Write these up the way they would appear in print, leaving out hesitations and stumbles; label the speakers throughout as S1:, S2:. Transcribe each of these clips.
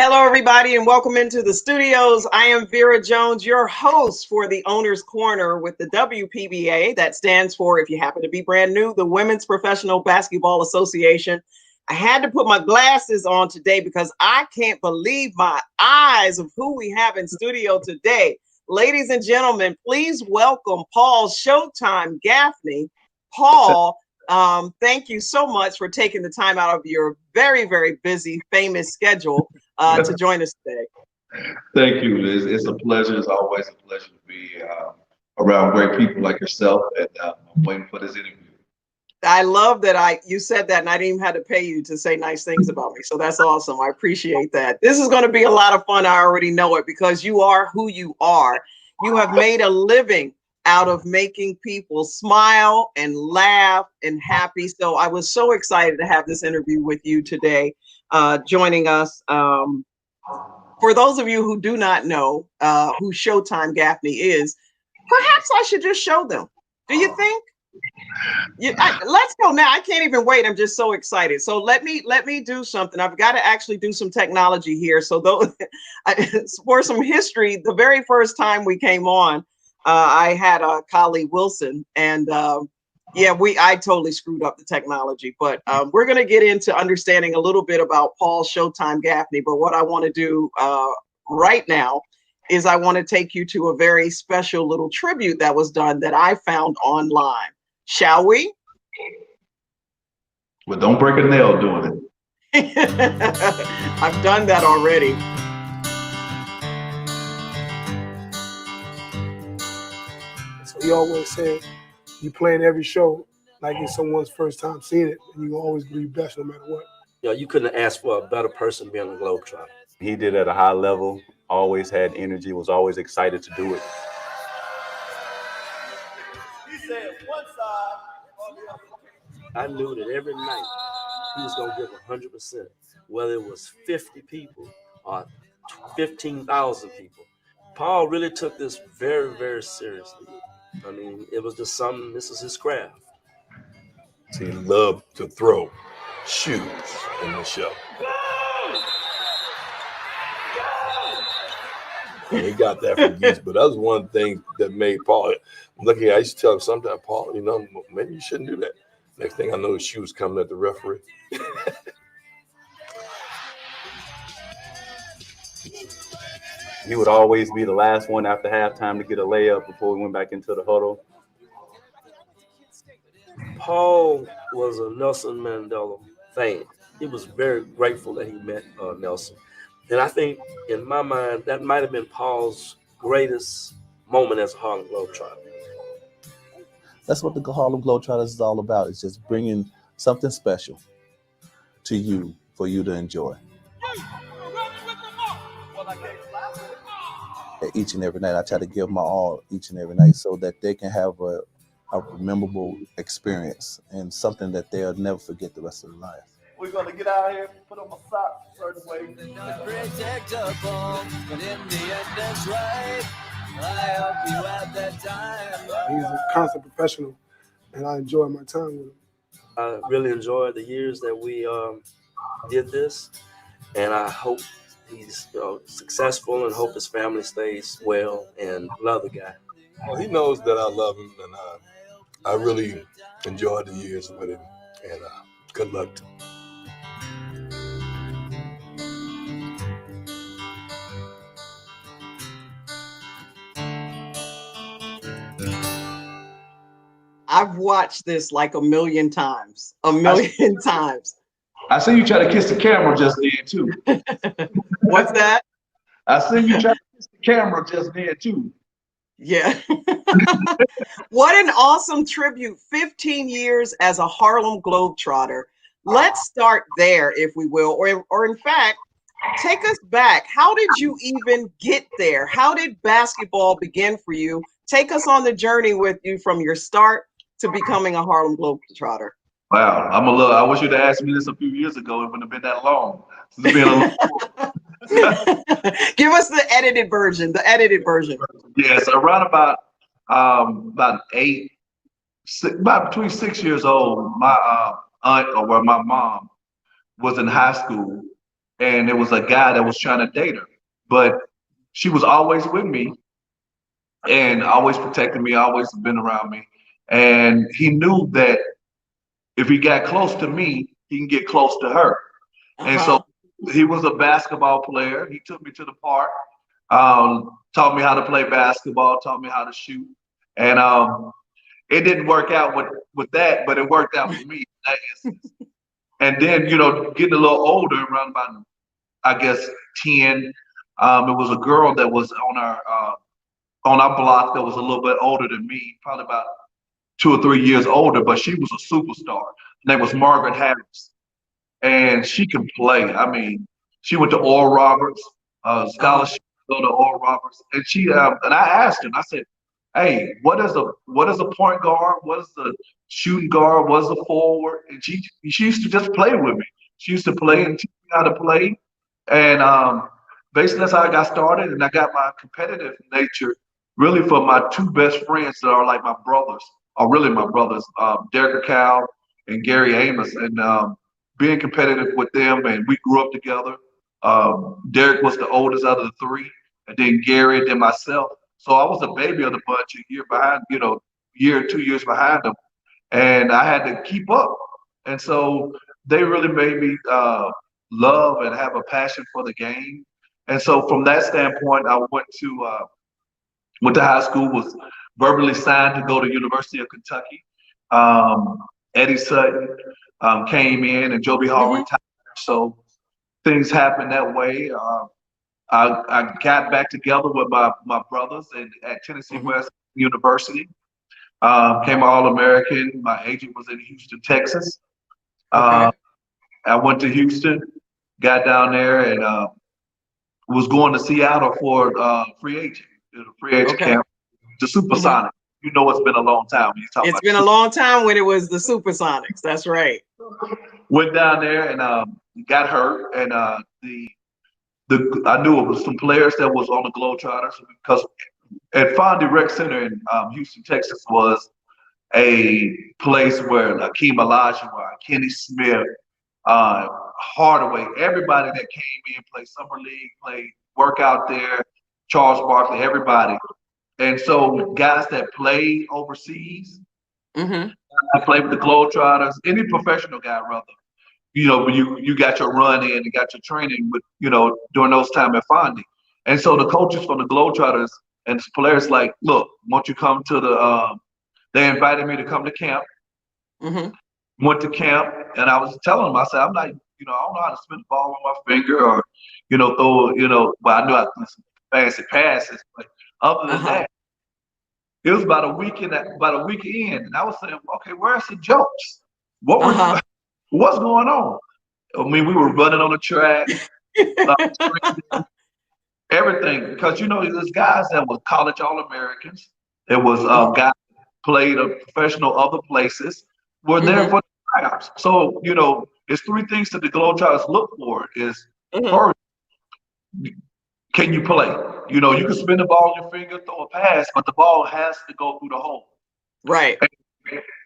S1: Hello, everybody, and welcome into the studios. I am Vera Jones, your host for the Owner's Corner with the WPBA. That stands for, if you happen to be brand new, the Women's Professional Basketball Association. I had to put my glasses on today because I can't believe my eyes of who we have in studio today. Ladies and gentlemen, please welcome Paul Showtime Gaffney. Paul, thank you so much for taking the time out of your very, very busy, famous schedule to join us today.
S2: Thank you. It's a pleasure. It's always a pleasure to be around great people like yourself, and I'm waiting for this interview.
S1: I love that you said that, and I didn't even have to pay you to say nice things about me. So that's awesome. I appreciate that. This is going to be a lot of fun. I already know it because you are who you are. You have made a living out of making people smile and laugh and happy. So I was so excited to have this interview with you today, joining us. For those of you who do not know who Showtime Gaffney is, perhaps I should just show them. Do you think? Let's go now. I can't even wait. I'm just so excited. So let me do something. I've got to actually do some technology here. So though, for some history, the very first time we came on, I had a colleague Wilson, and I totally screwed up the technology. But we're going to get into understanding a little bit about Paul Showtime Gaffney. But what I want to do right now is I want to take you to a very special little tribute that was done that I found online. Shall we?
S2: Well, don't break a nail doing
S1: it. I've done that already.
S3: So he always said, you playing every show like it's someone's first time seeing it, and you always be best no matter what.
S4: You couldn't ask for a better person being a Globetrotter.
S5: He did at a high level, always had energy, was always excited to do it.
S4: He said one side. I knew that every night he was going to give 100%, whether it was 50 people or 15,000 people. Paul really took this very, very seriously. I mean, it was just something, this is his craft.
S6: He loved to throw shoes in the show. And he got that from years, but that was one thing that made Paul. Look here, I used to tell him sometimes, Paul, maybe you shouldn't do that. Next thing I know, his shoes coming at the referee.
S5: He would always be the last one after halftime to get a layup before we went back into the huddle.
S4: Paul was a Nelson Mandela fan. He was very grateful that he met Nelson. And I think, in my mind, that might have been Paul's greatest moment as a Harlem Globetrotter.
S7: That's what the Harlem Globetrotters is all about. It's just bringing something special to you for you to enjoy. Each and every night, I try to give my all each and every night so that they can have a memorable experience and something that they'll never forget the rest of their life.
S8: We're going to get out here, put on my socks a certain way.
S3: He's a constant professional, and I enjoy my time with him.
S4: I really enjoyed the years that we did this, and I hope he's successful and hope his family stays well and love the guy.
S6: Well, he knows that I love him, and I really enjoyed the years with him, and good luck to him.
S1: I've watched this like a million times. Times.
S2: I see you try to kiss the camera just then too.
S1: What's that?
S2: I see you try to kiss the camera just then too.
S1: Yeah. What an awesome tribute. 15 years as a Harlem Globetrotter. Let's start there, if we will, or in fact, take us back. How did you even get there? How did basketball begin for you? Take us on the journey with you from your start to becoming a Harlem Globetrotter.
S2: Wow, I wish you'd have asked me this a few years ago. It wouldn't have been that long. It's been a long.
S1: Give us the edited version. The edited version.
S2: Yes, around about between 6 years old, my aunt, or my mom, was in high school, and there was a guy that was trying to date her, but she was always with me and always protecting me, always been around me. And he knew that if he got close to me, he can get close to her. And so
S1: Uh-huh.
S2: he was a basketball player. He took me to the park, taught me how to play basketball, taught me how to shoot. And it didn't work out with that, but it worked out for me in that instance. And then, getting a little older, around about, I guess, 10, it was a girl that was on our block that was a little bit older than me, probably about 2 or 3 years older, but she was a superstar. Her name was Margaret Harris, and she can play. I mean, she went to Oral Roberts,
S1: Uh-huh.
S2: scholarship to go to Oral Roberts, and and I asked her, I said, "Hey, what is a point guard? What is the shooting guard? What is a forward?" And she used to just play with me. She used to play and teach me how to play, and basically that's how I got started. And I got my competitive nature really from my two best friends that are like my brothers, are really my brothers, Derek Cal and Gary Amos, and being competitive with them, and we grew up together. Derek was the oldest out of the three, and then Gary, and then myself. So I was a baby of the bunch, a year behind, year 2 years behind them, and I had to keep up. And so they really made me love and have a passion for the game. And so from that standpoint, I went to high school, was verbally signed to go to University of Kentucky. Um, Eddie Sutton came in, and Joby Hall
S1: Hmm.
S2: retired. So things happened that way. I got back together with my brothers at Tennessee
S1: Hmm.
S2: West University. Came All-American. My agent was in Houston, Texas. Uh,
S1: Okay.
S2: I went to Houston, got down there, and was going to Seattle for free agent, free agent
S1: Okay.
S2: camp, the
S1: Hmm.
S2: Supersonic. It's been a long time when you talk
S1: It's
S2: about the
S1: been a
S2: Super.
S1: long time when it was the Supersonics. That's right.
S2: Went down there and got hurt, and the I knew it was some players that was on the Globetrotters because at Fondy Rec Center in Houston, Texas was a place where Akeem Olajuwon, Kenny Smith, uh, Hardaway, everybody that came in, played summer league, played work out there, Charles Barkley, everybody. And so guys that play overseas,
S1: Hmm.
S2: I play with the Globetrotters, any professional guy rather. When you got your run in and got your training with, during those time at Fondy. And so the coaches from the Globetrotters and the players like, look, won't you come to they invited me to come to camp.
S1: Hmm.
S2: Went to camp, and I was telling them, I said, I'm not, I don't know how to spin the ball on my finger or, throw, but I knew I could some fancy passes. But other than
S1: Uh-huh.
S2: that, it was about a week in, and I was saying, okay, where's the jokes?
S1: Uh-huh.
S2: What's going on? I mean, we were running on the track, uh, everything, because there's guys that were college All-Americans. There was
S1: Hmm.
S2: guys played a professional other places. Were there
S1: Hmm.
S2: for the tryouts. So it's three things that the Globetrotters look for: is
S1: Hmm.
S2: first, can you play? You can spin the ball on your finger, throw a pass, but the ball has to go through the hole.
S1: Right.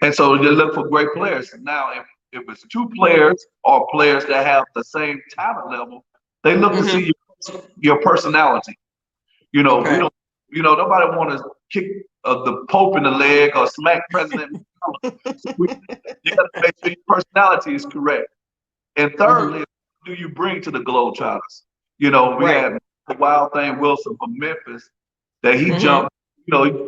S2: And so they look for great players. Now, if it's two players or players that have the same talent level, they look to
S1: Hmm.
S2: see your personality. We
S1: Okay.
S2: don't, nobody want to kick the Pope in the leg or smack President. So you got to make sure your personality is correct. And
S1: Hmm.
S2: thirdly, what do you bring to the Globetrotters? We
S1: Right.
S2: had the Wild Thing Wilson from Memphis that he
S1: Hmm.
S2: jumped.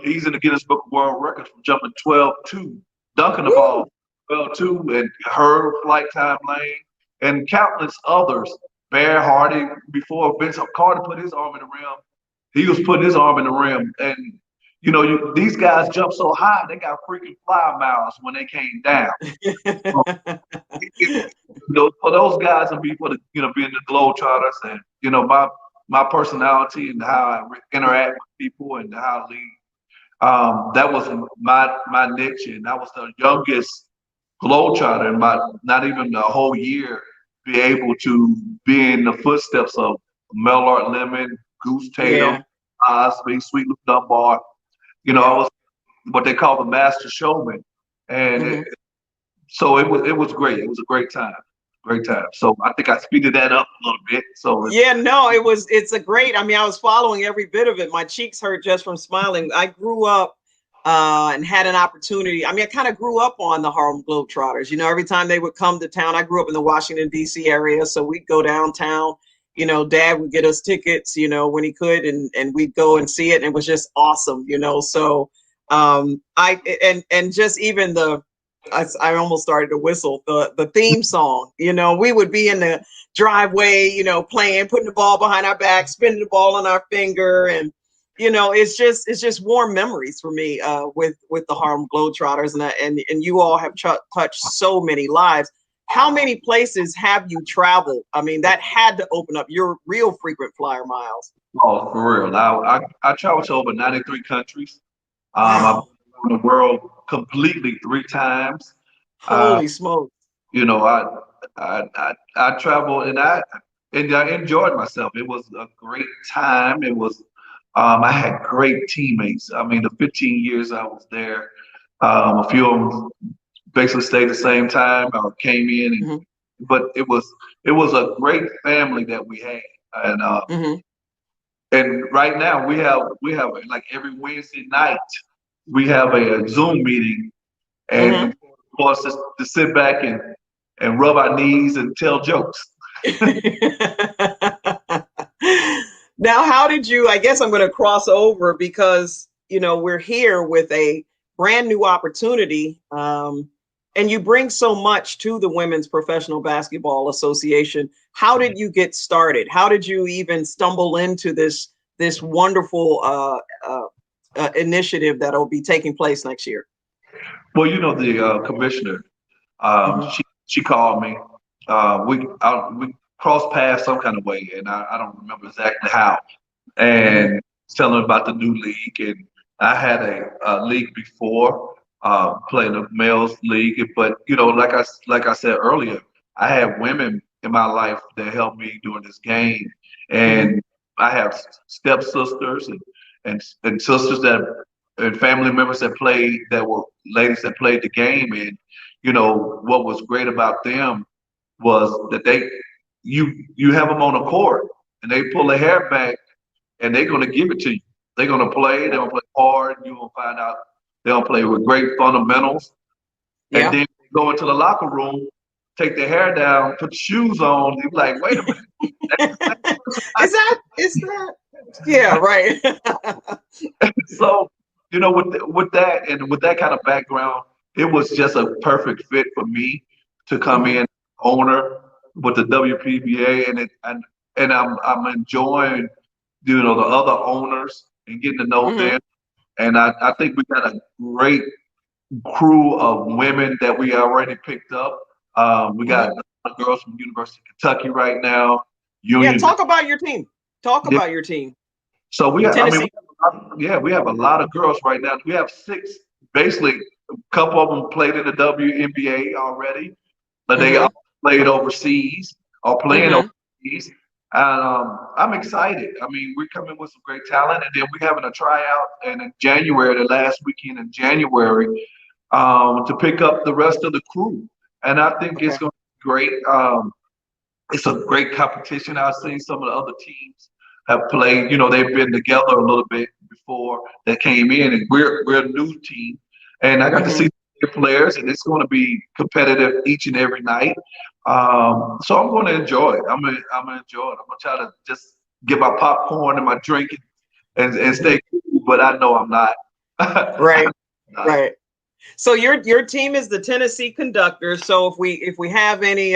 S2: He's in the Guinness Book of World Records from jumping 12-2, dunking the ball
S1: Woo.
S2: 12-2, and her flight time lane, and countless others. Bear Hardy, before Vince Carter put his arm in the rim, he was putting his arm in the rim. And, these guys jump so high, they got freaking fly miles when they came down. For those guys and be for the being the Globetrotters, and my personality and how I interact with people and how I lead. That was my niche, and I was the youngest Globetrotter in my not even the whole year be able to be in the footsteps of Mellard Lemon, Goose Tatum,
S1: Yeah.
S2: Osby, Sweet Luke Dunbar. I
S1: Yeah.
S2: was what they call the master showman, and
S1: Hmm.
S2: so it was great. It was a great time. great time. So I think I speeded that up a little bit. So
S1: Yeah, no, it's a great, I mean, I was following every bit of it. My cheeks hurt just from smiling. I grew up and had an opportunity. I mean, I kind of grew up on the Harlem Globetrotters. You know, every time they would come to town, I grew up in the Washington, D.C. area. So we'd go downtown. You know, Dad would get us tickets, you know, when he could, and we'd go and see it. And it was just awesome, you know. So and just even I almost started to whistle the theme song. You know, we would be in the driveway, you know, playing, putting the ball behind our back, spinning the ball on our finger, and you know, it's just warm memories for me with the Harlem Globetrotters, and you all have touched so many lives. How many places have you traveled? I mean, that had to open up your real frequent flyer miles.
S2: oh, for real. I traveled to over 93 countries. I've
S1: Wow.
S2: been around the world completely 3 times. Uh,
S1: Holy smokes.
S2: you know, I traveled and I enjoyed myself. It was a great time. It was I had great teammates. I mean, the 15 years I was there, a few of them basically stayed the same time or came in,
S1: Hmm.
S2: but it was a great family that we had, and
S1: Hmm.
S2: right now we have like every Wednesday night we have a Zoom meeting,
S1: Hmm.
S2: and for us to sit back and rub our knees and tell jokes.
S1: Now, how did you? I guess I'm going to cross over because you know we're here with a brand new opportunity, and you bring so much to the Women's Professional Basketball Association. How did you get started? How did you even stumble into this wonderful initiative that will be taking place next year?
S2: Well, you know, the commissioner,
S1: Hmm.
S2: she called me. We crossed paths some kind of way, and I don't remember exactly how.
S1: Hmm.
S2: And telling about the new league, and I had a league before, playing a males league, but you know, like I said earlier, I had women in my life that helped me during this game,
S1: Hmm.
S2: and I have stepsisters and sisters that and family members that played that were ladies that played the game, and you know what was great about them was that you have them on a court and they pull their hair back and they're going to give it to you. They're going to play. They're going to play hard. You're going to find out they're going to play with great fundamentals. And
S1: Yeah.
S2: then go into the locker room, take their hair down, put the shoes on. You're like, wait a minute.
S1: Is that? Yeah, right.
S2: So, you know, with that and with that kind of background, it was just a perfect fit for me to come
S1: Hmm.
S2: in owner with the WPBA, and I'm enjoying, you know, the other owners and getting to know
S1: Hmm.
S2: them. And I think we got a great crew of women that we already picked up. We got
S1: Hmm.
S2: girls from University of Kentucky right now,
S1: Yeah,
S2: Union.
S1: talk about your team. Talk
S2: Yeah.
S1: about your team.
S2: So we
S1: The
S2: have, I mean,
S1: Tennessee.
S2: yeah, we have a lot of girls right now. We have 6, basically, a couple of them played in the WNBA already, but they all
S1: Hmm.
S2: played overseas or playing
S1: Hmm.
S2: overseas. And I'm excited. I mean, we're coming with some great talent, and then we're having a tryout and in January, the last weekend in January, to pick up the rest of the crew. And I think
S1: Okay.
S2: it's going to be great. It's a great competition. I've seen some of the other teams have played. You know, they've been together a little bit before they came in, and we're a new team. And I got to
S1: Hmm.
S2: see the players, and it's going to be competitive each and every night. So I'm going to enjoy it. I'm gonna enjoy it. I'm gonna try to just get my popcorn and my drink and
S1: Hmm.
S2: stay cool, but I know I'm not.
S1: Right.
S2: Not.
S1: Right. So your team is the Tennessee Conductors. So if we have any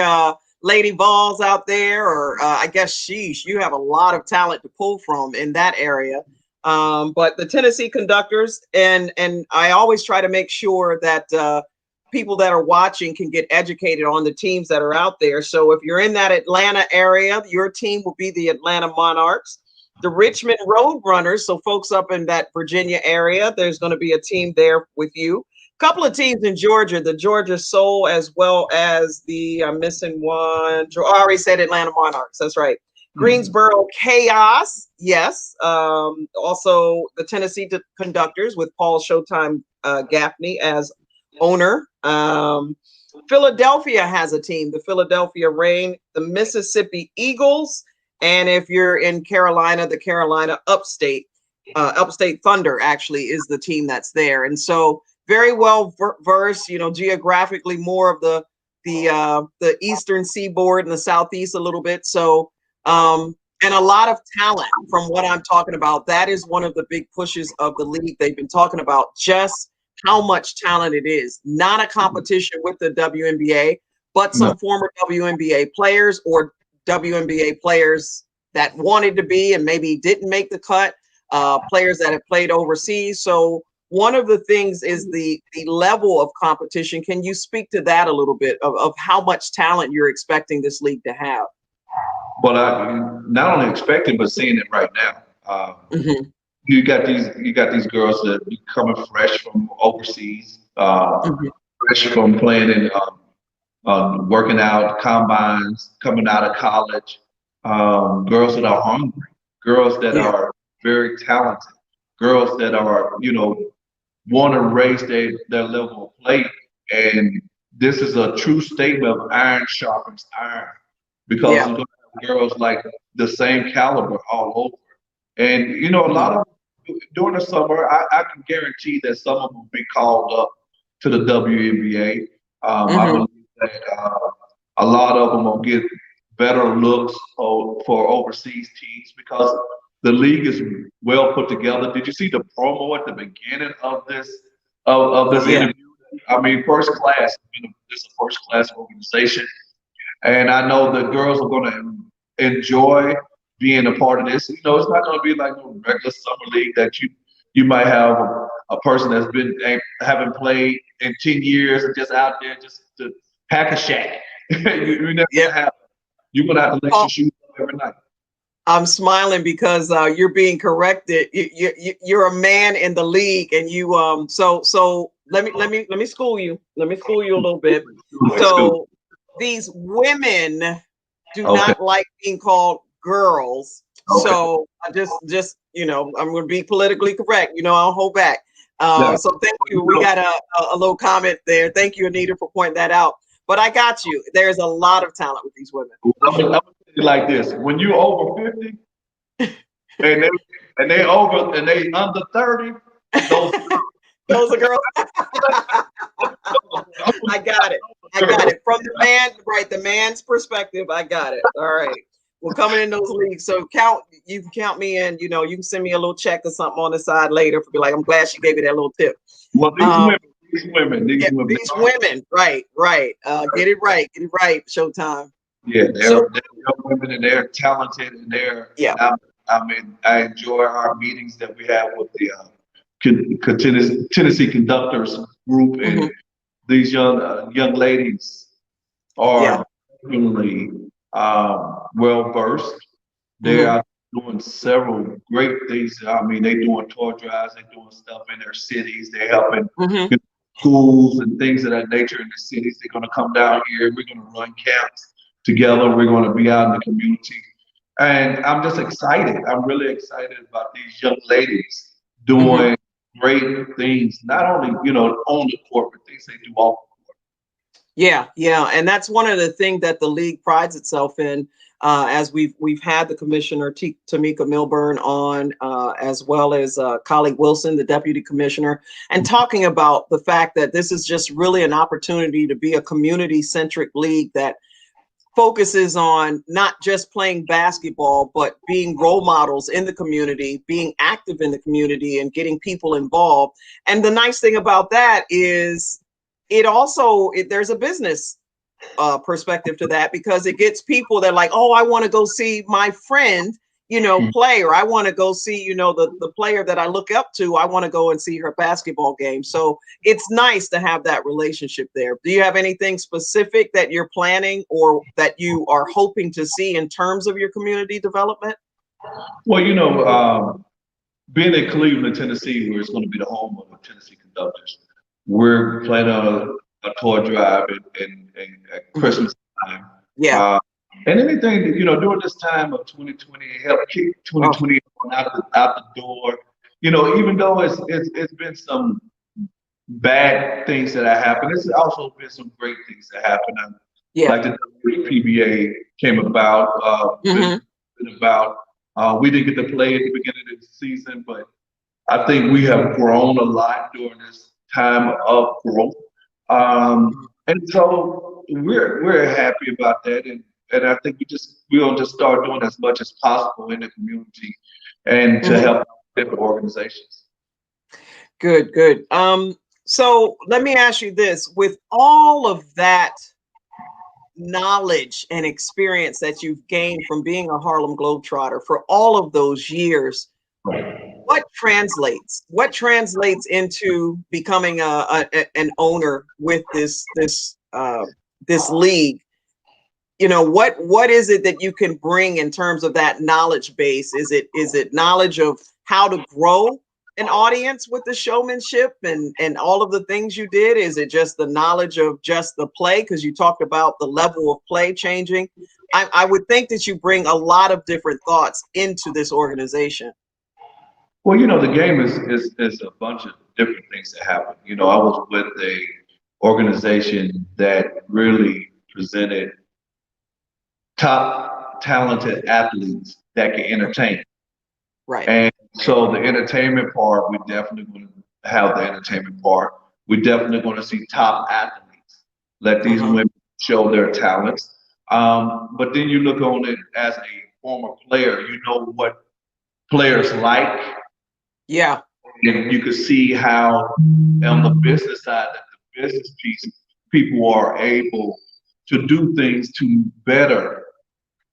S1: Lady Vols out there, or I guess sheesh, you have a lot of talent to pull from in that area. But the Tennessee Conductors, and I always try to make sure that people that are watching can get educated on the teams that are out there. So if you're in that Atlanta area, your team will be the Atlanta Monarchs. The Richmond Roadrunners, so folks up in that Virginia area, there's going to be a team there with you. Couple of teams in Georgia, the Georgia Soul, as well as the I'm missing one. I already said Atlanta Monarchs. That's right. Greensboro Chaos, yes. Also the Tennessee Conductors with Paul Showtime Gaffney as owner. Philadelphia has a team, the Philadelphia Rain, the Mississippi Eagles, and if you're in Carolina, the Carolina Upstate Thunder actually is the team that's there. And so very well versed, geographically more of the eastern seaboard and the southeast a little bit. So and a lot of talent from what I'm talking about. That is one of the big pushes of the league. They've been talking about just how much talent it is. Not a competition with the WNBA, but some former WNBA players or WNBA players that wanted to be and maybe didn't make the cut, players that have played overseas. So one of the things is the level of competition. Can you speak to that a little bit of how much talent you're expecting this league to have?
S2: Well, I not only expecting, but seeing it right now. You got these girls that be coming fresh from overseas, fresh from playing in working out combines, coming out of college. Girls that are hungry, girls that are very talented, girls that are want to raise their level of play. And this is a true statement of iron sharpens iron, because you're going to have girls like the same caliber all over. And a lot of during the summer, I can guarantee that some of them will be called up to the WNBA. I believe that a lot of them will get better looks for overseas teams because the league is well put together. Did you see the promo at the beginning of this interview? I mean, first class. It's a first class organization, and I know the girls are going to enjoy being a part of this. It's not going to be like a regular summer league that you might have a person that's haven't played in 10 years and just out there just to pack a shack. you never have. You're going to have to let your shoes up every night.
S1: I'm smiling because you're being corrected. You're a man in the league, and you so let me school you. Let me school you a little bit. So these women do not like being called girls. So I just I'm going to be politically correct. I'll hold back. So thank you. We got a little comment there. Thank you, Anita, for pointing that out. But I got you. There's a lot of talent with these women.
S2: I'm gonna tell you like this: when you over 50 and they under 30,
S1: those are girls. I got it. From the man's perspective, I got it. All right. We're coming in those leagues. So you can count me in, you can send me a little check or something on the side later for be like, I'm glad she gave me that little tip.
S2: Well, these women.
S1: Right. Get it right. Showtime.
S2: Yeah, they're young women and they're talented and they're. I enjoy our meetings that we have with the Tennessee Conductors group, and these young ladies are definitely well versed. They are doing several great things. I mean, they're doing tour drives, they're doing stuff in their cities, they're helping schools and things of that nature in the cities. They're going to come down here. We're going to run camps together. We're going to be out in the community. And I'm just excited. I'm really excited about these young ladies doing great things, not only, on the court, but things they do off the court.
S1: Yeah. And that's one of the things that the league prides itself in, as we've had the commissioner, Tamika Milburn, on, as well as colleague Wilson, the deputy commissioner, and talking about the fact that this is just really an opportunity to be a community-centric league that focuses on not just playing basketball, but being role models in the community, being active in the community and getting people involved. And the nice thing about that is there's a business perspective to that, because it gets people that are like, oh, I want to go see my friend, play, or I want to go see, the player that I look up to. I want to go and see her basketball game. So it's nice to have that relationship there. Do you have anything specific that you're planning or that you are hoping to see in terms of your community development?
S2: Well, being in Cleveland, Tennessee, where it's going to be the home of the Tennessee Conductors, we're planning on a tour drive at Christmas time. And anything that, during this time of 2020, help kick 2020 out the door. Even though it's been some bad things that have happened. There's also been some great things that happened.
S1: Yeah.
S2: Like the WPBA came about, been about. We didn't get to play at the beginning of the season, but I think we have grown a lot during this time of growth. And so we're happy about that. And I think we'll just start doing as much as possible in the community and to help different organizations.
S1: Good, good. So let me ask you this: with all of that knowledge and experience that you've gained from being a Harlem Globetrotter for all of those years, what translates into becoming an owner with this league? You know, what is it that you can bring in terms of that knowledge base? Is it knowledge of how to grow an audience with the showmanship and all of the things you did? Is it just the knowledge of just the play? Because you talked about the level of play changing. I would think that you bring a lot of different thoughts into this organization.
S2: Well, the game is a bunch of different things that happen. I was with a organization that really presented top talented athletes that can entertain.
S1: Right.
S2: And so the entertainment part, we definitely going to have the entertainment part. We're definitely going to see top athletes. Let these women show their talents. But then you look on it as a former player, you know what players like.
S1: Yeah.
S2: And you can see how on the business side, that the business piece, people are able to do things to better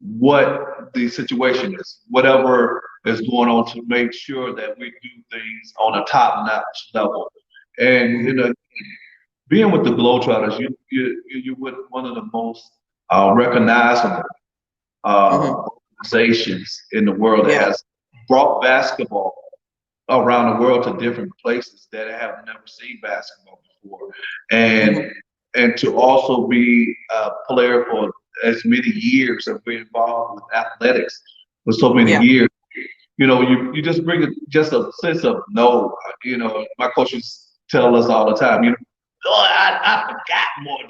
S2: what the situation is, whatever is going on, to make sure that we do things on a top-notch level. And being with the Globetrotters, you're with one of the most recognizable organizations in the world that has brought basketball around the world to different places that have never seen basketball before, and to also be a player for as many years and be involved with athletics for so many years. You just bring just a sense of my coaches tell us all the time, I forgot more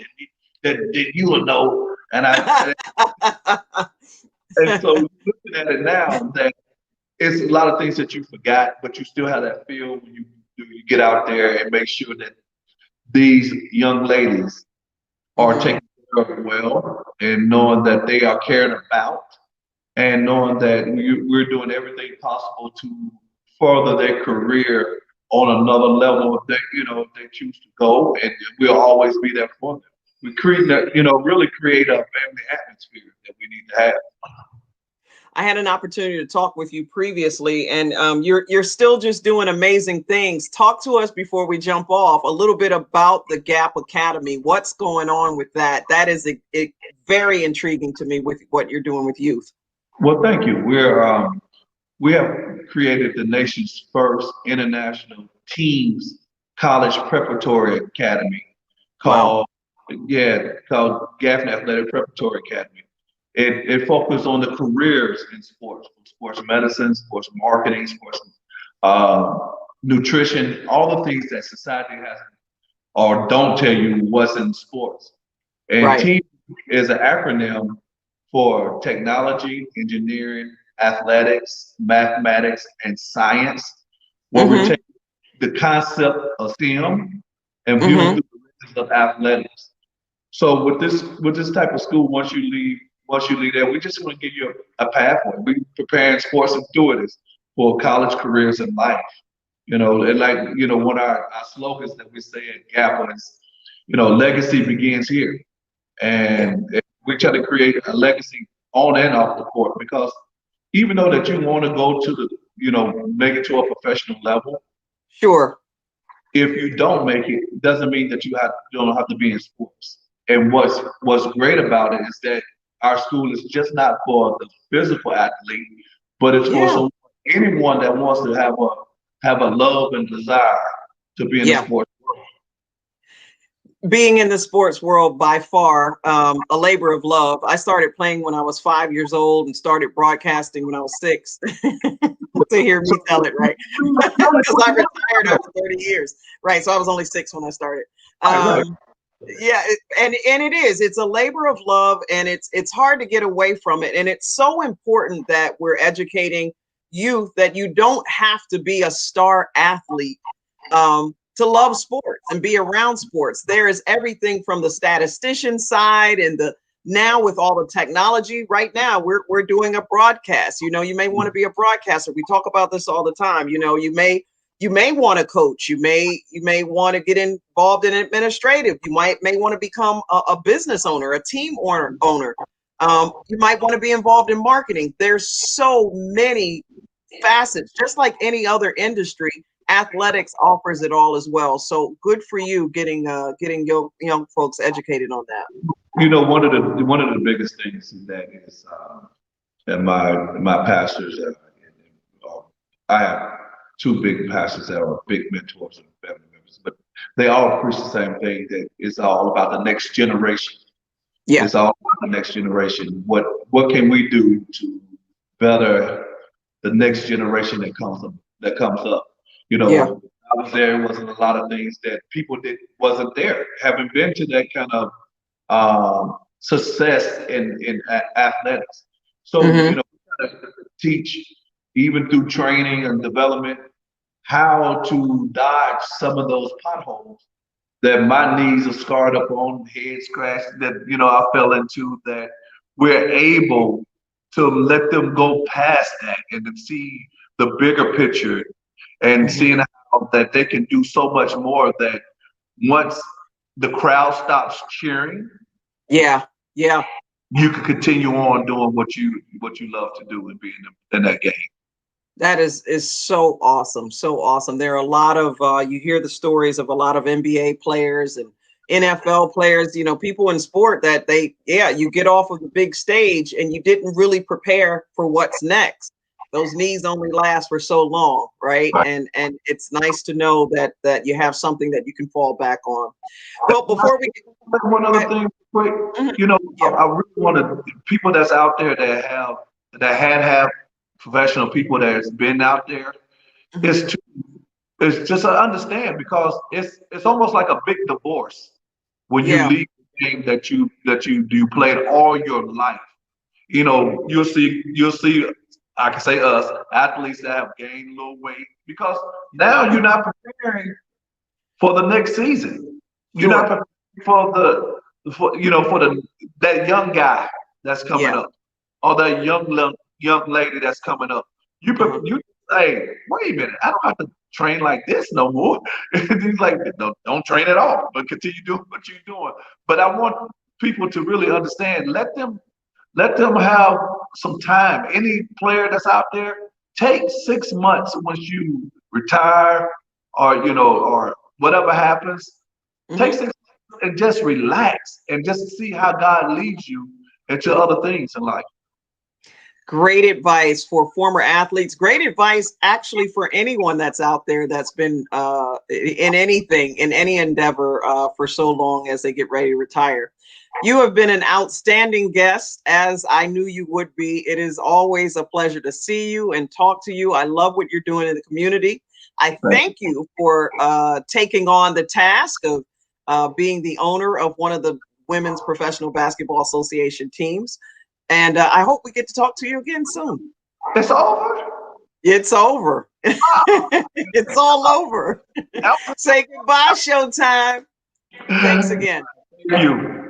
S2: than you will know. And and so looking at it now, that it's a lot of things that you forgot, but you still have that feel when you get out there and make sure that these young ladies are taken care of well, and knowing that they are cared about, and knowing that we're doing everything possible to further their career on another level if they choose to go, and we'll always be there for them. We create that, really create a family atmosphere that we need to have.
S1: I had an opportunity to talk with you previously, and you're still just doing amazing things. Talk to us before we jump off a little bit about the Gap Academy. What's going on with that? That is very intriguing to me with what you're doing with youth.
S2: Well, thank you. We have created the nation's first international teams college preparatory academy called Gaffney Athletic Preparatory Academy. It focuses on the careers in sports medicine, sports marketing, sports nutrition, all the things that society has or don't tell you what's in sports. And team is an acronym for technology, engineering, athletics, mathematics, and science, where we take the concept of STEM and view it through the lens of athletics. So with this type of school, once you leave there, we're just going to give you a pathway. We're preparing sports enthusiasts for college careers in life. And one of our slogans that we say at Gap is, legacy begins here. And we try to create a legacy on and off the court, because even though that you want to go to the, make it to a professional level.
S1: Sure.
S2: If you don't make it, it doesn't mean that you don't have to be in sports. And what's great about it is that our school is just not for the physical athlete, but it's for anyone that wants to have a love and desire to be in the sports world.
S1: Being in the sports world, by far, a labor of love. I started playing when I was 5 years old and started broadcasting when I was 6. to hear me tell it, right? Because I retired after 30 years, right? So I was only 6 when I started.
S2: Right.
S1: Yeah, and it is. It's a labor of love, and it's hard to get away from it. And it's so important that we're educating youth that you don't have to be a star athlete to love sports and be around sports. There is everything from the statistician side and the now with all the technology. Right now, we're doing a broadcast. You know, you may want to be a broadcaster. We talk about this all the time. You know, you may want to coach. You may want to get involved in administrative. You may want to become a business owner, a team owner. You might want to be involved in marketing. There's so many facets, just like any other industry. Athletics offers it all as well. So good for you getting young folks educated on that.
S2: You know, one of the biggest things in that is, and my pastors, I have 2 big pastors that are big mentors and family members, but they all preach the same thing, that it's all about the next generation.
S1: Yeah.
S2: It's all about the next generation. What can we do to better the next generation that comes up? You know,
S1: Yeah.
S2: I was there, wasn't a lot of things that people wasn't there. Haven't been to that kind of success in athletics. So, you know, we gotta teach, even through training and development, how to dodge some of those potholes that my knees are scarred up on, head scratched, that, you know, I fell into, that we're able to let them go past that and to see the bigger picture and seeing how that they can do so much more, that once the crowd stops cheering,
S1: Yeah.
S2: you can continue on doing what you love to do and being in that game.
S1: That is so awesome. So awesome. There are a lot of you hear the stories of a lot of NBA players and NFL players, you know, people in sport that you get off of the big stage and you didn't really prepare for what's next. Those knees only last for so long, right? And it's nice to know that you have something that you can fall back on. Well, before we
S2: one other thing quick, you know, I really want to, people that's out there that have professional people that's been out there, it's just to understand, because it's almost like a big divorce when you leave the game that you played all your life. You know, you'll see, I can say us athletes that have gained a little weight, because now you're not preparing for the next season. You're not preparing for that young guy that's coming up, or that young lady that's coming up. You say, wait a minute, I don't have to train like this no more. He's like, don't train at all, but continue doing what you're doing. But I want people to really understand, let them have some time. Any player that's out there, take 6 months once you retire, or whatever happens. Take 6 months and just relax and just see how God leads you into other things in life.
S1: Great advice for former athletes. Great advice, actually, for anyone that's out there that's been in any endeavor for so long as they get ready to retire. You have been an outstanding guest, as I knew you would be. It is always a pleasure to see you and talk to you. I love what you're doing in the community. I thank you for taking on the task of being the owner of one of the Women's Professional Basketball Association teams. And I hope we get to talk to you again soon.
S2: It's over?
S1: It's over. It's all over. Say goodbye, Showtime. Thanks again.
S2: Thank you.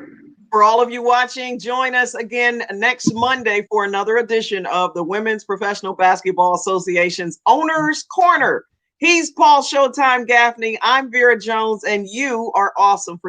S1: For all of you watching, join us again next Monday for another edition of the Women's Professional Basketball Association's Owner's Corner. He's Paul Showtime Gaffney. I'm Vera Jones, and you are awesome for